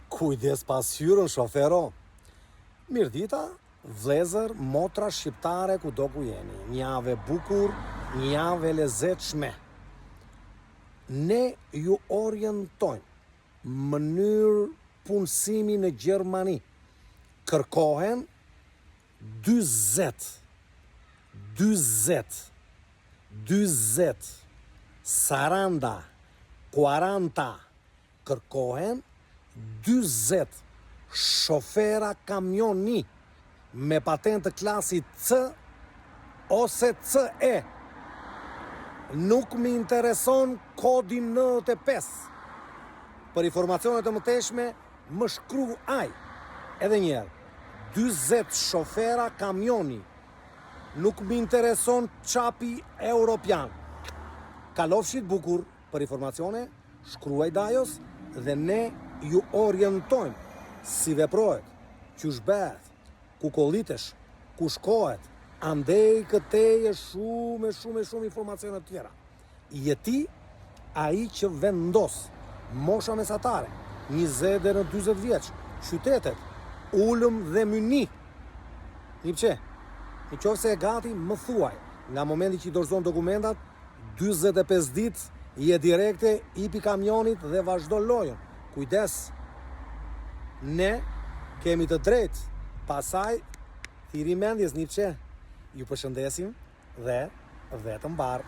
Kujdes pas hyrën, shofero. Mirdita, vlezër, motra shqiptare ku do ku jeni. Një javë bukur, një javë lezetshme. Ne ju orientojmë mënyrë punësimi në Gjermani. Kërkohen 40, 40, kërkohen 40 shofera kamioni me patentë klasi C ose CE. Nuk më intereson kodi 95. Për informacionet e mëtejshme, më shkruaj. Edhe njerë, 40 shofera kamioni. Nuk më intereson qapi europian. Kalofshit bukur, për informacione, shkruaj dajos dhe ne ju orientojmë si veprohet, qysh bëhet, ku kollitesh, ku shkohet, andej këtej e shumë informacione të tjera. Jeti ai që vendos mosha mesatare, 20 dhe në 40 vjeç, qytetet, Ulëm dhe Myni. Një pëqe, në qofë se e gati, më thuaj, nga momenti që i dorëzon dokumentat, 25 ditë je direkte, ipi kamionit dhe vazhdo lojën. Kujdes, ne kemi të drejtë, pasaj, thiri mendjes një pëqe, ju përshëndesim dhe vetëm barë.